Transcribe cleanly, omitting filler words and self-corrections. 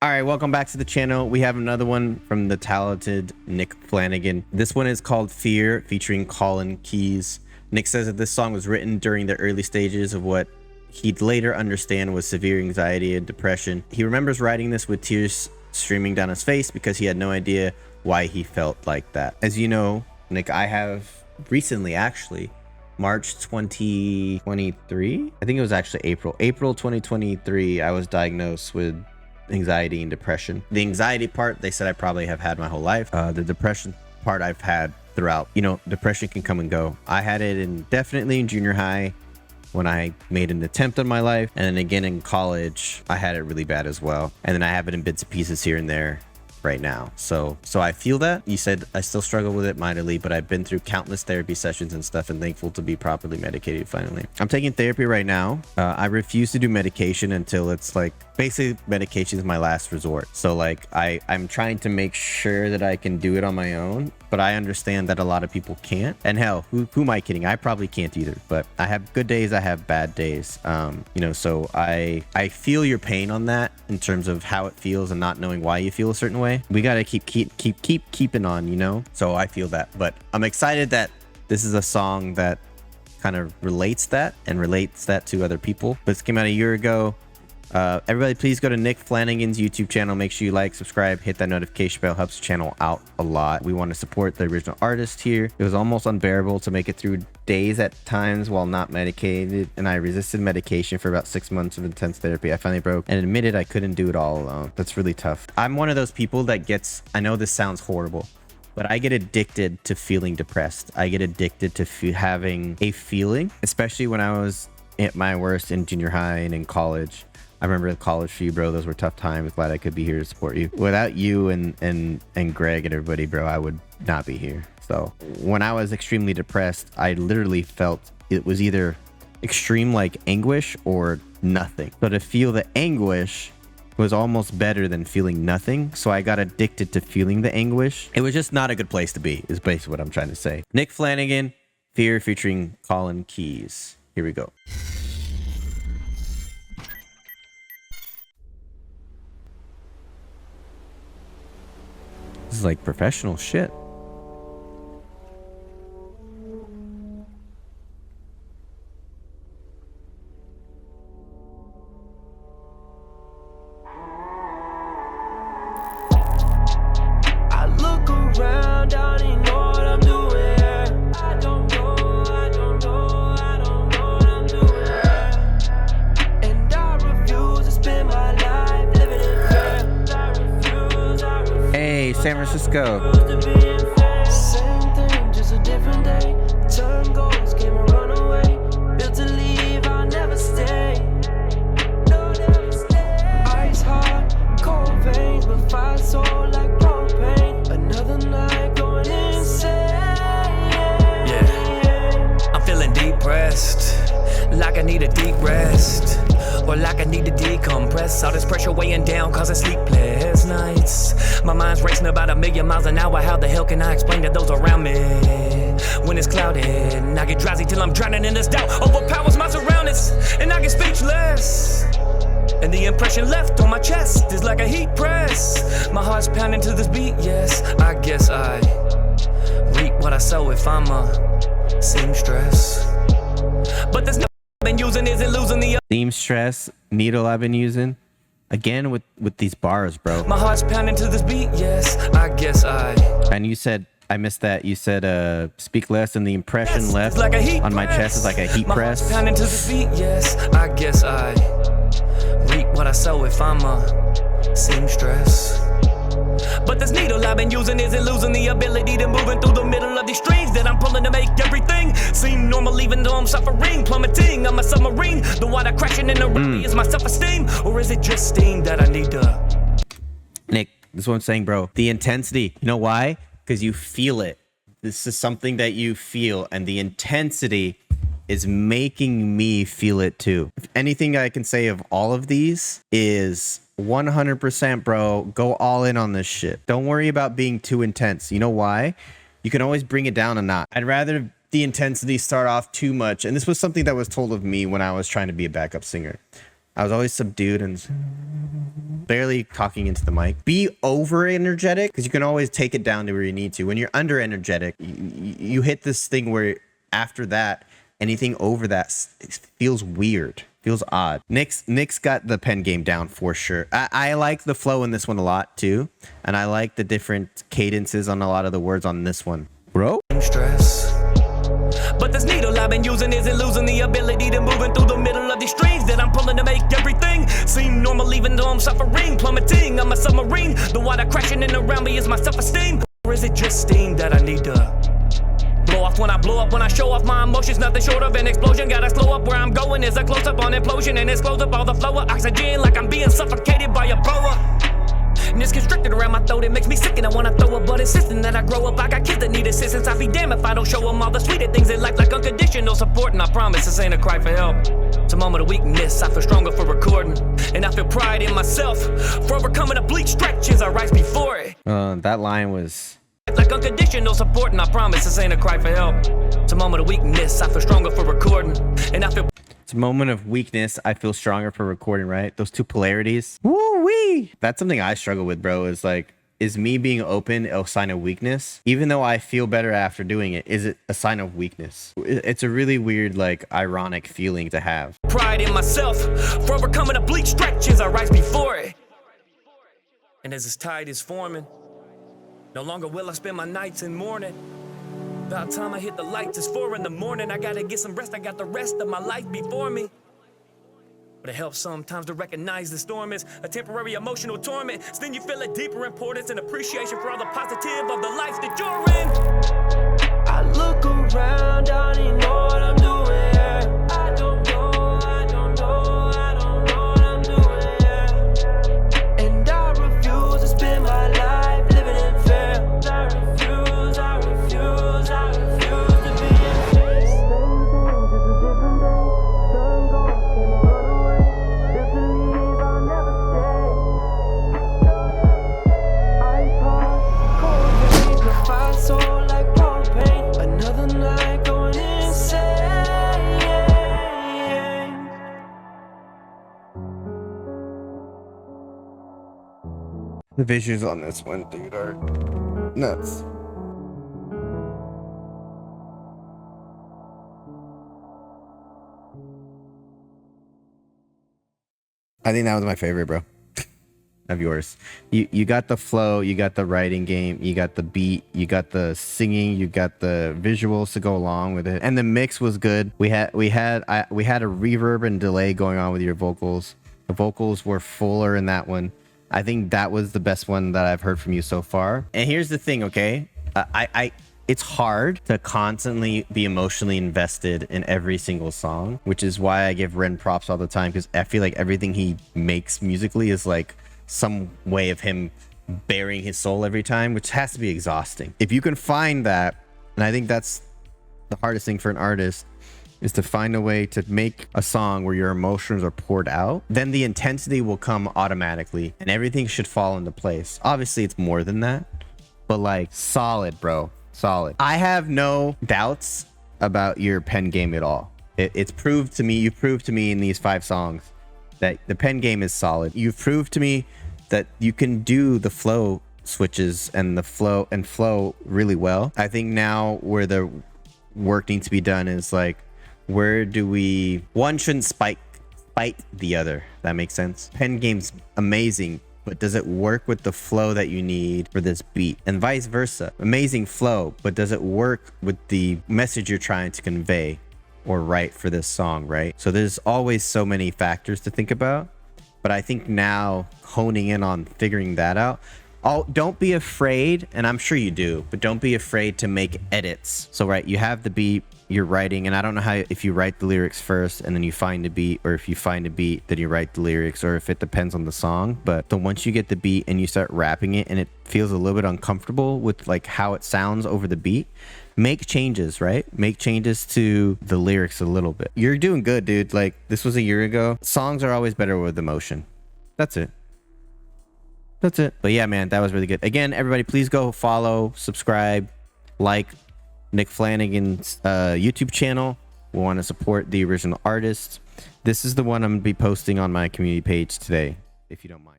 All right, welcome back to the channel. We have another one from the talented Nick Flannagin. This one is called Fear, featuring Colin Keys. Nick says that this song was written during the early stages of what he'd later understand was severe anxiety and depression. He remembers writing this with tears streaming down his face because he had no idea why he felt like that. As you know, Nick, I have recently, actually, March 2023, I think it was actually April 2023, I was diagnosed with anxiety and depression. The anxiety part, they said I probably have had my whole life. The depression part I've had throughout. You know, depression can come and go. I had it definitely in junior high when I made an attempt on my life, and then again in college I had it really bad as well, and then I have it in bits and pieces here and there right now. So I feel that. You said I still struggle with it mightily, but I've been through countless therapy sessions and stuff, and thankful to be properly medicated finally. I'm taking therapy right now. I refuse to do medication until it's like, basically medication is my last resort. So like I'm trying to make sure that I can do it on my own, but I understand that a lot of people can't. And hell, who am I kidding? I probably can't either, but I have good days, I have bad days. You know, so I feel your pain on that in terms of how it feels and not knowing why you feel a certain way. We got to keep keeping on, you know? So I feel that, but I'm excited that this is a song that kind of relates that to other people. But this came out a year ago. Everybody, please go to Nick Flannagin's YouTube channel. Make sure you like, subscribe, hit that notification bell. Helps the channel out a lot. We want to support the original artist here. It was almost unbearable to make it through days at times while not medicated, and I resisted medication for about 6 months of intense therapy. I finally broke and admitted I couldn't do it all alone. That's really tough. I'm one of those people that gets, I know this sounds horrible, but I get addicted to feeling depressed. I get addicted to having a feeling, especially when I was at my worst in junior high and in college. I remember in college for you, bro. Those were tough times. Glad I could be here to support you. Without you and Greg and everybody, bro, I would not be here. So when I was extremely depressed, I literally felt it was either extreme like anguish or nothing. So to feel the anguish was almost better than feeling nothing. So I got addicted to feeling the anguish. It was just not a good place to be, is basically what I'm trying to say. Nick Flannagin, Fear, featuring Colin Keys. Here we go. This is like professional shit. I look around, I don't even know what I'm doing. I don't know what I'm doing. And I refuse to spend my life living in fear. I refuse. Hey, San Francisco. Same thing, just a different day. Turn goals, came and run away. Built to leave, I'll never stay. No, never stay. Ice hot, cold veins, but fire so like propane. Another night going insane. Yeah, I'm feeling depressed, like I need a deep rest, or like I need to decompress. All this pressure weighing down, causing sleepless nights. My mind's racing about 1,000,000 miles an hour. How the hell can I explain to those around me when it's clouded? And I get drowsy till I'm drowning in this doubt. Overpowers my surroundings, and I get speechless. And the impression left on my chest is like a heat press. My heart's pounding to this beat, yes. I guess I reap what I sow if I'm a seamstress. But this I've been using isn't losing the Seamstress, needle I've been using. Again with these bars, bro. My heart's pounding to this beat, yes. I guess I. And you said, I missed that. You said speak less, and the impression left like on my chest is like a heat my press. Heart's pounding to this beat, yes. I guess I reap what I sow if I'm a seamstress. But this needle I've been using isn't losing the ability to moving through the middle of these strings that I'm pulling to make everything seem normal, even though I'm suffering, plummeting. I'm a submarine, the water crashing in the rain. Is my self-esteem, or is it just steam that I need to? Nick, this is what I'm saying, bro. The intensity. You know why? Because you feel it. This is something that you feel, and the intensity is making me feel it too. If anything I can say of all of these is 100%, bro, go all in on this shit. Don't worry about being too intense. You know why? You can always bring it down a notch. I'd rather the intensity start off too much. And this was something that was told of me when I was trying to be a backup singer. I was always subdued and barely talking into the mic. Be over energetic, because you can always take it down to where you need to. When you're under energetic, you hit this thing where after that, anything over that feels weird, feels odd. Nick's got the pen game down for sure. I like the flow in this one a lot too, and I like the different cadences on a lot of the words on this one, bro. Stress. But this needle I've been using isn't losing the ability to moving through the middle of these strings that I'm pulling to make everything seem normal, even though I'm suffering, plummeting. I'm a submarine. The water crashing in around me is my self-esteem. Or is it just steam that I need to blow off when I blow up? When I show off my emotions, nothing short of an explosion. Gotta slow up where I'm going is a close up on implosion, and it's close up all the flow of oxygen like I'm being suffocated by a boa. And it's constricted around my throat, it makes me sick and I wanna throw up, but insisting that I grow up. I got kids that need assistance, I'd be damned if I don't show them all the sweeter things in life, like unconditional support. And I promise this ain't a cry for help, it's a moment of weakness. I feel stronger for recording, and I feel pride in myself for overcoming the bleak stretches I rise before it. That line was like unconditional support, and I promise this ain't a cry for help, it's a moment of weakness. I feel stronger for recording, and I feel it's a moment of weakness. I feel stronger for recording, right? Those two polarities. Woo-wee! That's something I struggle with, bro. Is like, is me being open a sign of weakness? Even though I feel better after doing it, is it a sign of weakness? It's a really weird, like, ironic feeling to have. Pride in myself for overcoming the bleak stretches I rise before it. And as this tide is forming, no longer will I spend my nights in mourning. About time I hit the lights, it's 4 in the morning. I gotta get some rest, I got the rest of my life before me. But it helps sometimes to recognize the storm is a temporary emotional torment. So then you feel a deeper importance and appreciation for all the positive of the life that you're in. I look around, I don't even know what I'm doing here. I don't know, I don't know, I don't know what I'm doing here. And I refuse to spend my life living in fear. I refuse, I refuse, I refuse to be in fear. Just a different day. Sun goes, can run away. Just to leave, I'll never stay. Ice hot, cold rain, my fire soul like propane. Another night going insane. The visuals on this one, dude, are nuts. I think that was my favorite, bro. Of yours. You got the flow, you got the writing game, you got the beat, you got the singing, you got the visuals to go along with it, and the mix was good. We had a reverb and delay going on with your vocals. The vocals were fuller in that one. I think that was the best one that I've heard from you so far. And here's the thing, okay? It's hard to constantly be emotionally invested in every single song, which is why I give Ren props all the time, because I feel like everything he makes musically is like some way of him bearing his soul every time, which has to be exhausting. If you can find that, and I think that's the hardest thing for an artist, is to find a way to make a song where your emotions are poured out, then the intensity will come automatically and everything should fall into place. Obviously, it's more than that, but like solid, bro. Solid. I have no doubts about your pen game at all. It's proved to me, you've proved to me in these 5 songs that the pen game is solid. You've proved to me that you can do the flow switches and the flow really well. I think now where the work needs to be done is like, where do we, one shouldn't spite the other. That makes sense. Pen game's amazing, but does it work with the flow that you need for this beat? And vice versa. Amazing flow, but does it work with the message you're trying to convey or write for this song, right? So there's always so many factors to think about, but I think now honing in on figuring that out. Don't be afraid, and I'm sure you do, but don't be afraid to make edits. So right, you have the beat, you're writing, and I don't know how, if you write the lyrics first and then you find a beat, or if you find a beat then you write the lyrics, or if it depends on the song. But then once you get the beat and you start rapping it and it feels a little bit uncomfortable with like how it sounds over the beat, make changes, right? Make changes to the lyrics a little bit. You're doing good, dude. Like, this was a year ago. Songs are always better with emotion. That's it. That's it. But yeah, man, that was really good. Again, everybody, please go follow, subscribe, like Nick Flanagin's YouTube channel. We want to support the original artist. This is the one I'm going to be posting on my community page today, if you don't mind.